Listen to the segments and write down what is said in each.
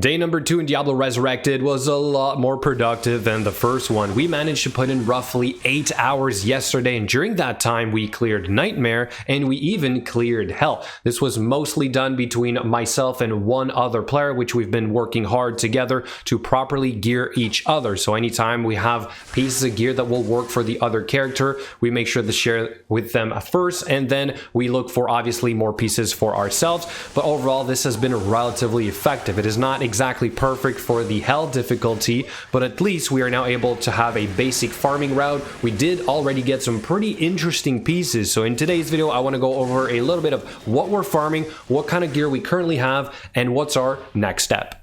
Day number 2 in Diablo Resurrected was a lot more productive than the first one. We managed to put in roughly 8 hours yesterday, and during that time we cleared Nightmare and we even cleared Hell. This was mostly done between myself and one other player, which we've been working hard together to properly gear each other. So anytime we have pieces of gear that will work for the other character, we make sure to share with them first, and then we look for obviously more pieces for ourselves. But overall, this has been relatively effective. It is not exactly perfect for the Hell difficulty, but at least we are now able to have a basic farming route. We did already get some pretty interesting pieces, so in today's video I want to go over a little bit of what we're farming, what kind of gear we currently have, and what's our next step.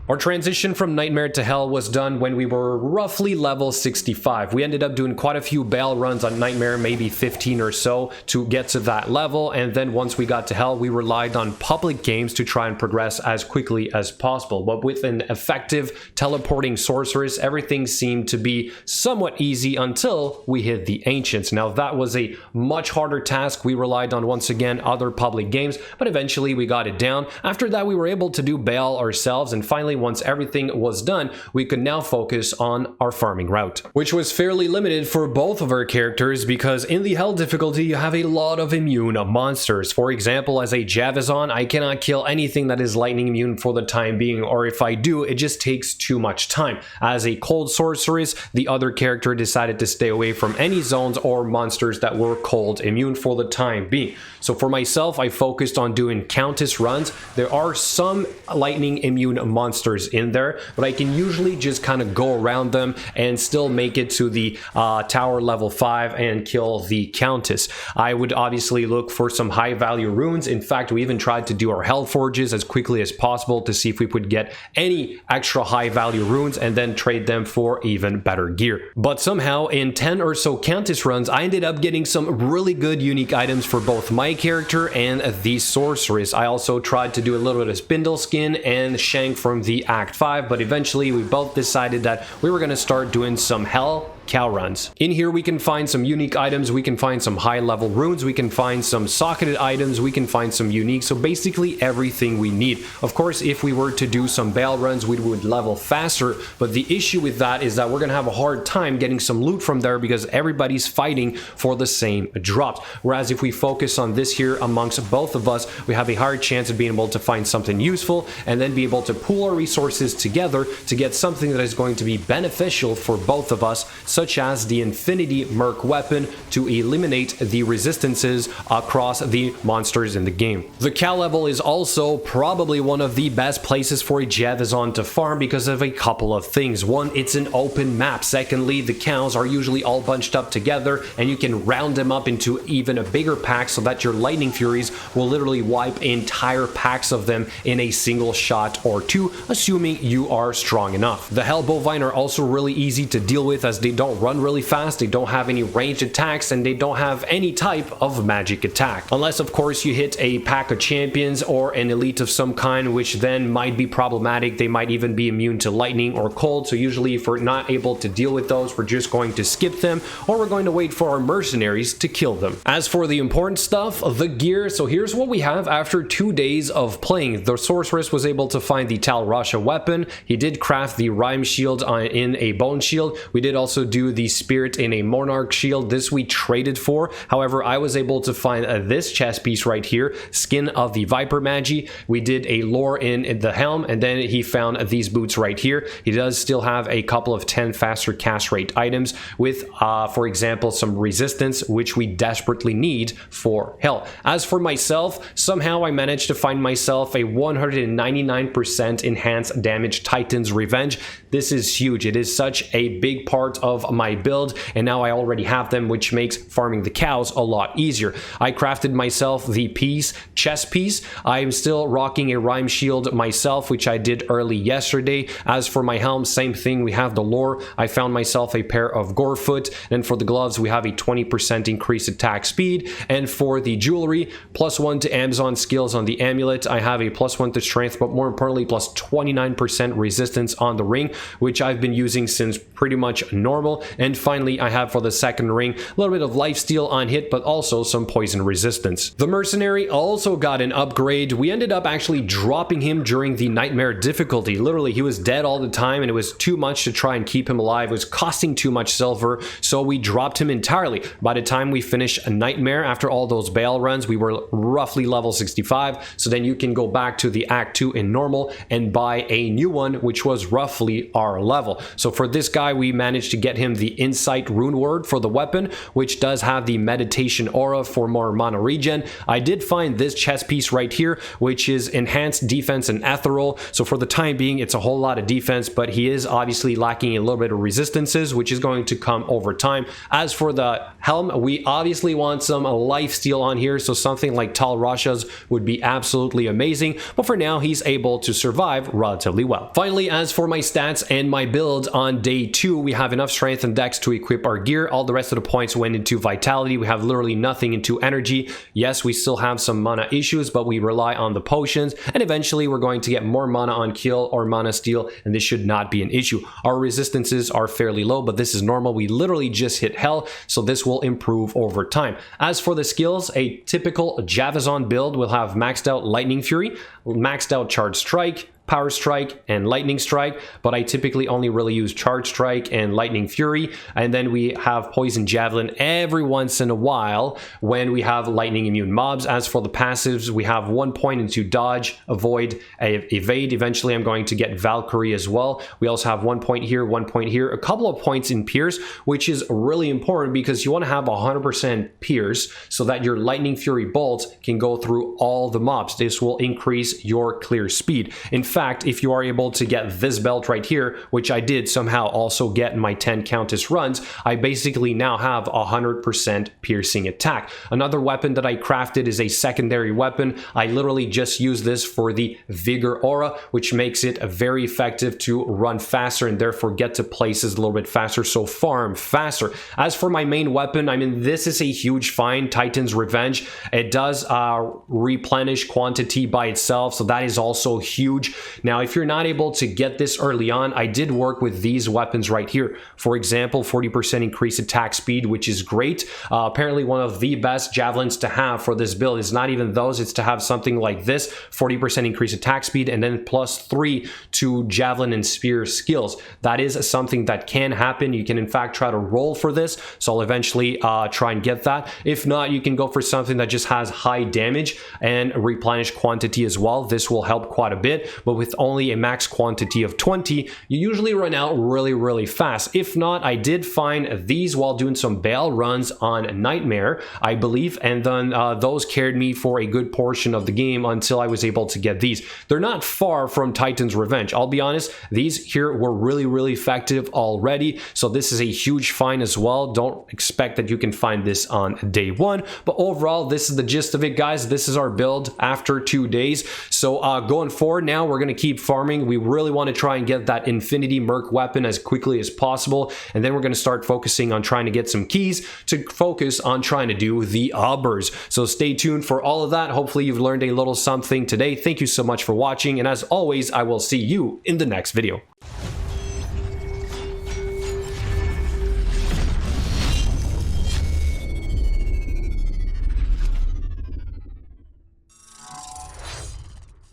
Our transition from Nightmare to Hell was done when we were roughly level 65. We ended up doing quite a few bail runs on Nightmare, maybe 15 or so, to get to that level, and then once we got to Hell, we relied on public games to try and progress as quickly as possible. But with an effective teleporting sorceress, everything seemed to be somewhat easy until we hit the Ancients. Now that was a much harder task. We relied on, once again, other public games, but eventually we got it down. After that, we were able to do bail ourselves, and finally, once everything was done, we could now focus on our farming route, which was fairly limited for both of our characters because in the Hell difficulty you have a lot of immune monsters. For example, as a Javazon, I cannot kill anything that is lightning immune for the time being, or if I do, it just takes too much time. As a cold sorceress, the other character decided to stay away from any zones or monsters that were cold immune for the time being. So for myself, I focused on doing Countess runs. There are some lightning immune monsters in there, but I can usually just kind of go around them and still make it to the tower level 5 and kill the Countess. I would obviously look for some high value runes. In fact, we even tried to do our Hell Forges as quickly as possible to see if we could get any extra high value runes and then trade them for even better gear. But somehow in 10 or so Countess runs, I ended up getting some really good unique items for both my character and the sorceress. I also tried to do a little bit of Spindle Skin and Shank from the Act 5, but eventually we both decided that we were going to start doing some Hell cow runs. In here we can find some unique items, we can find some high level runes, we can find some socketed items, we can find some unique, so basically everything we need. Of course, if we were to do some bail runs, we would level faster, but the issue with that is that we're gonna have a hard time getting some loot from there because everybody's fighting for the same drops. Whereas if we focus on this here amongst both of us, we have a higher chance of being able to find something useful and then be able to pool our resources together to get something that is going to be beneficial for both of us, such as the Infinity Merc weapon to eliminate the resistances across the monsters in the game. The cow level is also probably one of the best places for a Javazon to farm because of a couple of things. One, it's an open map. Secondly, the cows are usually all bunched up together and you can round them up into even a bigger pack so that your lightning furies will literally wipe entire packs of them in a single shot or two, assuming you are strong enough. The Hell bovine are also really easy to deal with as they don't run really fast, they don't have any ranged attacks, and they don't have any type of magic attack. Unless, of course, you hit a pack of champions or an elite of some kind, which then might be problematic. They might even be immune to lightning or cold, so usually if we're not able to deal with those, we're just going to skip them, or we're going to wait for our mercenaries to kill them. As for the important stuff, the gear, so here's what we have after 2 days of playing. The sorceress was able to find the Tal Rasha weapon. He did craft the Rhyme Shield in a Bone Shield. We did also do the Spirit in a Monarch Shield. This we traded for. However, I was able to find this chest piece right here, Skin of the Viper Magi. We did a lore in the helm, and then he found these boots right here. He does still have a couple of 10 faster cast rate items with, for example, some resistance, which we desperately need for Hell. As for myself, somehow I managed to find myself a 199% enhanced damage Titan's Revenge. This is huge. It is such a big part of my build, and now I already have them, which makes farming the cows a lot easier. I crafted myself the chest piece. I'm still rocking a Rhyme Shield myself, which I did early yesterday. As for my helm, same thing. We have the lore. I found myself a pair of Gorefoot, and for the gloves we have a 20% increased attack speed, and for the jewelry, +1 to Amazon skills on the amulet. I have a +1 to strength, but more importantly, +29% resistance on the ring, which I've been using since pretty much normal. normal. And finally, I have for the second ring a little bit of lifesteal on hit, but also some poison resistance. The mercenary also got an upgrade. We ended up actually dropping him during the nightmare difficulty. Literally, he was dead all the time and it was too much to try and keep him alive. It was costing too much silver, so we dropped him entirely. By the time we finished a nightmare, after all those bail runs, we were roughly level 65, so then you can go back to the Act 2 in normal and buy a new one, which was roughly our level. So for this guy, we managed to get him the Insight Rune Word for the weapon, which does have the Meditation Aura for more mana regen. I did find this chest piece right here, which is Enhanced Defense and Ethereal, so for the time being, it's a whole lot of defense, but he is obviously lacking a little bit of resistances, which is going to come over time. As for the helm, we obviously want some lifesteal on here, so something like Tal Rasha's would be absolutely amazing, but for now, he's able to survive relatively well. Finally, as for my stats and my build, on day 2, we have enough strength and dex to equip our gear. All the rest of the points went into vitality. We have literally nothing into energy. Yes, we still have some mana issues, but we rely on the potions, and eventually we're going to get more mana on kill or mana steal, and this should not be an issue. Our resistances are fairly low, but this is normal. We literally just hit hell, so this will improve over time. As for the skills, a typical Javazon build will have maxed out Lightning Fury, maxed out Charge Strike, Power Strike, and Lightning Strike, but I typically only really use Charge Strike and Lightning Fury, and then we have Poison Javelin every once in a while when we have lightning immune mobs. As for the passives, we have 1 point into Dodge, Avoid, Evade. Eventually I'm going to get Valkyrie as well. We also have 1 point here, 1 point here, a couple of points in Pierce, which is really important because you want to have 100% Pierce so that your Lightning Fury bolts can go through all the mobs. This will increase your clear speed. In fact, if you are able to get this belt right here, which I did somehow also get in my 10 Countess runs, I basically now have 100% piercing attack. Another weapon that I crafted is a secondary weapon. I literally just use this for the Vigor Aura, which makes it very effective to run faster and therefore get to places a little bit faster, so farm faster. As for my main weapon, I mean, this is a huge find, Titan's Revenge. It does replenish quantity by itself, so that is also huge. Now, if you're not able to get this early on, I did work with these weapons right here. For example, 40% increased attack speed, which is great. Apparently, one of the best javelins to have for this build is not even those, it's to have something like this, 40% increased attack speed, and then +3 to javelin and spear skills. That is something that can happen. You can, in fact, try to roll for this, so I'll eventually try and get that. If not, you can go for something that just has high damage and replenish quantity as well. This will help quite a bit, but with only a max quantity of 20, you usually run out really fast. If not, I did find these while doing some bail runs on Nightmare, I believe, and then those carried me for a good portion of the game until I was able to get these. They're not far from Titan's Revenge. I'll be honest, these here were really effective already, so this is a huge find as well. Don't expect that you can find this on day 1, but overall, this is the gist of it, guys. This is our build after 2 days. So going forward now, we're going to keep farming. We really want to try and get that Infinity Merc weapon as quickly as possible, and then we're going to start focusing on trying to get some keys to focus on trying to do the Aubers. So stay tuned for all of that. Hopefully you've learned a little something today. Thank you so much for watching, and as always, I will see you in the next video.